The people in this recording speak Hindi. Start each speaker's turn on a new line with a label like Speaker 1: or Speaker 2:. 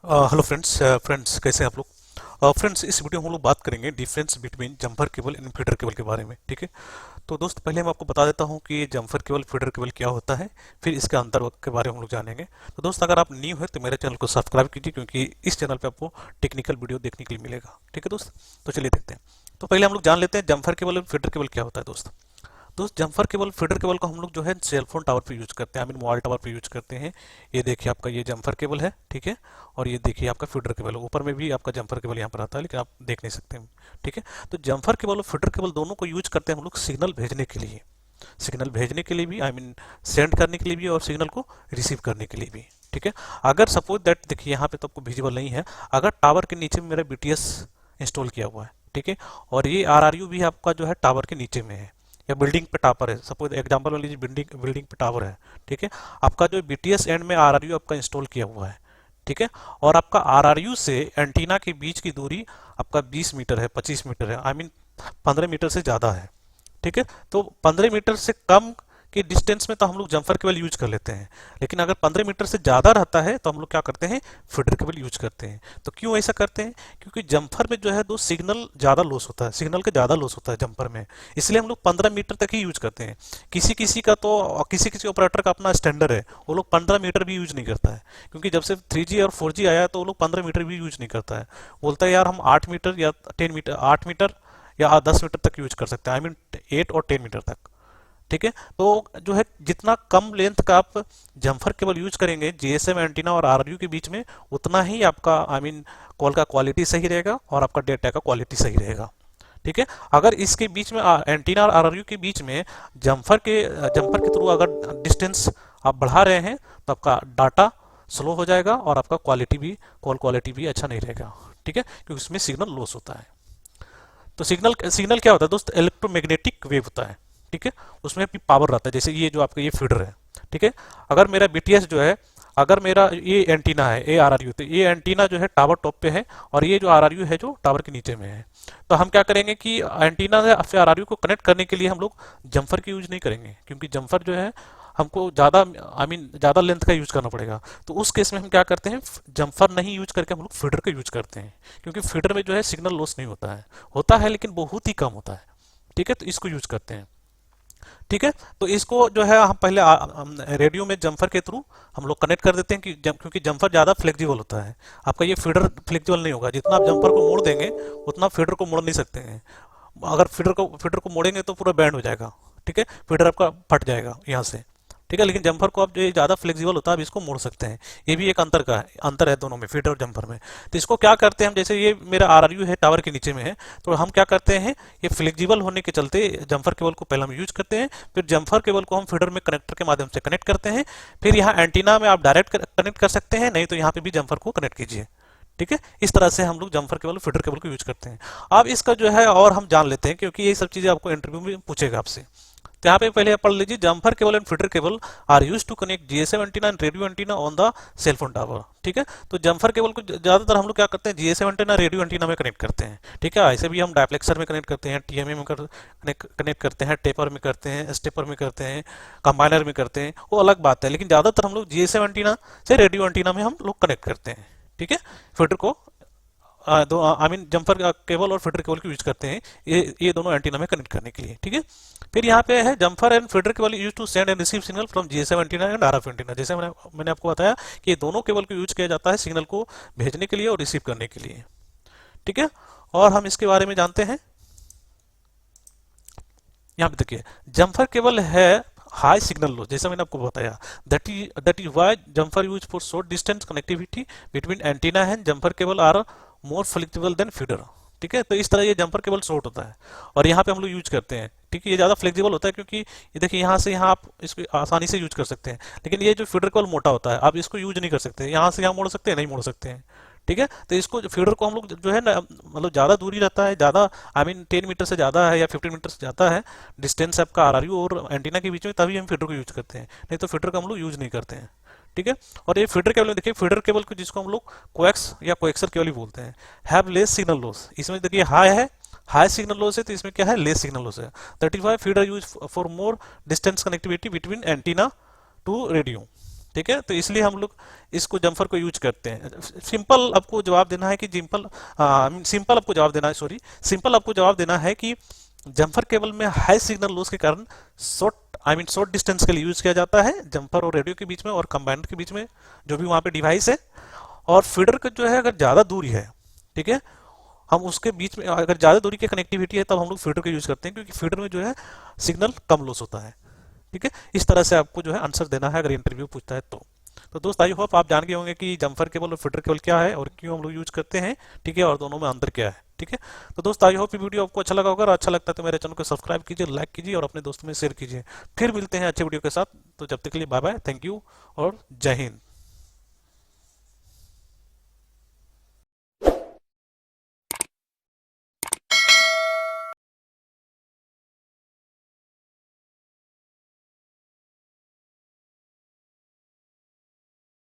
Speaker 1: हेलो फ्रेंड्स कैसे हैं आप लोग। फ्रेंड्स इस वीडियो में हम लोग बात करेंगे difference between jumper cable and feeder cable के बारे में। ठीक है, तो दोस्त पहले मैं आपको बता देता हूं कि जम्पर केबल फीडर केबल क्या होता है, फिर इसके अंतर के बारे में हम लोग जानेंगे। तो दोस्त अगर आप न्यू है तो मेरे चैनल को सब्सक्राइब कीजिए, क्योंकि इस चैनल पे आपको टेक्निकल वीडियो देखने के लिए मिलेगा। ठीक है दोस्त, तो चलिए देखते हैं। तो पहले हम लोग जान लेते हैं जम्पर केबल और फीडर केबल क्या होता है। दोस्त जम्पर केबल फीडर केबल को हम लोग जो है सेल फोन टावर पे यूज करते हैं, आई मीन मोबाइल टावर पे यूज करते हैं। ये देखिए आपका ये जम्पर केबल है, ठीक है, और ये देखिए आपका फीडर केबल है। ऊपर में भी आपका जम्पर केबल यहाँ पर आता है, लेकिन आप देख नहीं सकते हैं। ठीक है, तो जम्पर केबल और फीडर केबल दोनों को यूज करते हैं हम लोग सिग्नल भेजने के लिए। सिग्नल भेजने के लिए भी, आई मीन सेंड करने के लिए भी, और सिग्नल को रिसीव करने के लिए भी। ठीक है, अगर सपोज दैट देखिए यहाँ पे तो आपको विजिबल नहीं है, अगर टावर के नीचे में मेरा बीटीएस इंस्टॉल किया हुआ है, ठीक है, और ये आरआरयू भी आपका जो है टावर के नीचे में है, या बिल्डिंग पे टावर है। सपोज एग्जांपल मान लीजिए बिल्डिंग पे टावर है, ठीक है, आपका जो बीटीएस एंड में आरआरयू आपका इंस्टॉल किया हुआ है, ठीक है, और आपका आरआरयू से एंटीना के बीच की दूरी आपका 20 मीटर है, 25 मीटर है, आई मीन 15 मीटर से ज़्यादा है। ठीक है, तो 15 मीटर से कम के डिस्टेंस में तो हम लोग जम्पर केबल यूज कर लेते हैं, लेकिन अगर 15 मीटर से ज़्यादा रहता है तो हम लोग क्या करते हैं, फीडर केबल यूज करते हैं। तो क्यों ऐसा करते हैं? क्योंकि जम्पर में जो है दो सिग्नल ज़्यादा लॉस होता है, सिग्नल का ज़्यादा लॉस होता है जम्पर में, इसलिए हम लोग 15 मीटर तक ही यूज करते हैं। किसी किसी का तो किसी किसी ऑपरेटर का अपना स्टैंडर्ड है, वो लोग 15 मीटर भी यूज नहीं करता है, क्योंकि जब से 3G और 4G आया है तो वो लोग 15 मीटर भी यूज नहीं करता है। बोलता है यार हम 8 मीटर या 10 मीटर, 8 मीटर या 10 मीटर तक यूज कर सकते हैं, आई मीन 8 और 10 मीटर तक। ठीक है, तो जो है जितना कम लेंथ का आप जम्पर केबल यूज करेंगे जीएसएम एंटीना और आरआरयू के बीच में, उतना ही आपका आई मीन कॉल का क्वालिटी सही रहेगा और आपका डेटा का क्वालिटी सही रहेगा। ठीक है, अगर इसके बीच में एंटीना और आरआरयू के बीच में जम्पर के थ्रू अगर डिस्टेंस आप बढ़ा रहे हैं तो आपका डाटा स्लो हो जाएगा और आपका क्वालिटी भी, कॉल क्वालिटी भी अच्छा नहीं रहेगा। ठीक है, क्योंकि उसमें सिग्नल लॉस होता है। तो सिग्नल सिग्नल क्या होता है दोस्त? इलेक्ट्रोमैग्नेटिक वेव होता है। ठीक है, उसमें भी पावर रहता है, जैसे ये जो आपका ये फीडर है, ठीक है, अगर मेरा बीटीएस जो है, अगर मेरा ये एंटीना है, ये आरआरयू, तो ये एंटीना जो है टावर टॉप पे है, और ये जो आरआरयू है जो टावर के नीचे में है। तो हम क्या करेंगे कि एंटीना से आरआरयू को कनेक्ट करने के लिए हम लोग जम्फर की यूज नहीं करेंगे, क्योंकि जम्फर जो है हमको ज़्यादा, आई मीन ज़्यादा लेंथ का यूज करना पड़ेगा। तो उस केस में हम क्या करते हैं, जम्फर नहीं यूज करके हम लोग फीडर का यूज करते हैं, क्योंकि फीडर में जो है सिग्नल लॉस नहीं होता है, होता है लेकिन बहुत ही कम होता है। ठीक है, तो इसको यूज करते हैं। ठीक है, तो इसको जो है हम पहले रेडियो में जम्फर के थ्रू हम लोग कनेक्ट कर देते हैं, क्योंकि जम्फर ज़्यादा फ्लेक्सिबल होता है। आपका ये फीडर फ्लेक्सिबल नहीं होगा, जितना आप जम्फर को मोड़ देंगे उतना फीडर को मोड़ नहीं सकते हैं। अगर फीडर को मोड़ेंगे तो पूरा बैंड हो जाएगा। ठीक है, फीडर आपका फट जाएगा यहाँ से। ठीक है, लेकिन जम्पर को आप जो ज़्यादा फ्लेक्सिबल होता है आप इसको मोड़ सकते हैं। ये भी एक अंतर है दोनों में, फीडर और जम्पर में। तो इसको क्या करते हैं हम, जैसे ये मेरा आरआरयू है टावर के नीचे में है, तो हम क्या करते हैं, ये फ्लेक्सिबल होने के चलते जम्पर केबल को पहले हम यूज करते हैं, फिर जम्पर केबल को हम फीडर में कनेक्टर के माध्यम से कनेक्ट करते हैं। फिर यहाँ एंटीना में आप डायरेक्ट कनेक्ट कर सकते हैं, नहीं तो यहाँ पे भी जम्पर को कनेक्ट कीजिए। ठीक है, इस तरह से हम लोग जम्पर केबल फीडर केबल को यूज करते हैं। अब इसका जो है और हम जान लेते हैं, क्योंकि ये सब चीज़ें आपको इंटरव्यू में पूछेगा आपसे। तो यहाँ पे पहले आप पढ़ लीजिए, jumper cable and feeder cable are use to connect GSM antenna and radio antenna on the cell phone tower. ठीक है, तो जम्पर केबल को ज्यादातर हम लोग क्या करते हैं, जीएसएम एंटीना, रेडियो एंटीना में कनेक्ट करते हैं। ठीक है, ऐसे भी हम डायप्लेक्सर में कनेक्ट करते हैं, टीएमए में कनेक्ट करते हैं, टेपर में करते हैं, स्टेपर में करते हैं, कंबाइनर में करते हैं, वो अलग बात है, लेकिन ज्यादातर हम लोग जीएसएम एंटीना से रेडियो एंटीना में हम लोग कनेक्ट करते हैं। ठीक है, फीडर को दो आई मीन जम्पर केबल और फीडर केबल को यूज करते हैं, ये दोनों एंटीना में कनेक्ट करने के लिए। ठीक है, फिर यहाँ पे है jumper and feeder cable use to send and receive signal from GSM antenna and RF antenna. जैसे मैंने आपको बताया कि ये दोनों केबल को यूज किया जाता है सिग्नल को भेजने के लिए और रिसीव करने के लिए। ठीक है, और हम इसके बारे में जानते हैं। यहाँ पे देखिए, जम्पर केबल है हाई सिग्नल लॉस, जैसा मैंने आपको बताया, that is why jumper use for short distance connectivity between antenna and jumper cable are more flexible than feeder. ठीक है, तो इस तरह ये जम्पर केबल शॉर्ट होता है और यहाँ पे हम लोग यूज करते हैं। ठीक है, ये ज़्यादा फ्लेक्सिबल होता है, क्योंकि ये देखिए यहाँ से यहाँ आप इसको आसानी से यूज कर सकते हैं, लेकिन ये जो फीडर केबल मोटा होता है आप इसको यूज नहीं कर सकते, यहाँ से यहाँ मोड़ सकते हैं, नहीं मोड़ सकते हैं। ठीक है, तो इसको फीडर को हम लोग जो है ना, मतलब ज़्यादा दूरी रहता है, ज़्यादा आई मीन 10 मीटर से ज़्यादा है या 15 मीटर से ज़्यादा है डिस्टेंस आपका आरआरयू और एंटीना के बीच में, तभी हम फीडर को यूज करते हैं, नहीं तो फीडर का हम लोग यूज नहीं करते हैं। ठीक है, और ये फीडर केबल में देखिए, फीडर केबल को जिसको हम लोग कोएक्स या कोएक्सर केबल भी बोलते हैं, हैव लेस सिग्नल लॉस। इसमें देखिए हाई है, हाई सिग्नल लॉस है, तो इसमें क्या है, लेस सिग्नल लॉस है। That is why feeder use for more distance connectivity between antenna to radio. ठीक है, तो इसलिए हम लोग इसको जम्फर को यूज करते हैं। सिंपल आपको जवाब देना है कि सिंपल आपको जवाब देना है, सॉरी, सिंपल आपको जवाब देना है कि जम्फर केबल में हाई सिग्नल लॉस के कारण शॉर्ट डिस्टेंस के लिए यूज किया जाता है, जम्फर और रेडियो के बीच में और कंबाइनर के बीच में, जो भी वहां पे डिवाइस है। और फीडर का जो है अगर ज्यादा दूरी है, ठीक है, हम उसके बीच में अगर ज्यादा दूरी की कनेक्टिविटी है तब हम लोग फीडर का यूज करते हैं, क्योंकि फीडर में जो है सिग्नल कम लॉस होता है। ठीक है, इस तरह से आपको जो है आंसर देना है अगर इंटरव्यू पूछता है तो दोस्त आई होप आप जान गए होंगे कि जम्फर केबल और फीडर केबल क्या है और क्यों हम लोग यूज करते हैं। ठीक है, और दोनों में अंतर क्या है। ठीक है, तो दोस्त आई होप ये वीडियो आपको अच्छा लगा होगा, और अच्छा लगता है तो मेरे चैनल को सब्सक्राइब कीजिए, लाइक कीजिए और अपने दोस्तों में शेयर कीजिए। फिर मिलते हैं अच्छे वीडियो के साथ, तो जब तक के लिए बाय बाय, थैंक यू और जय हिंद।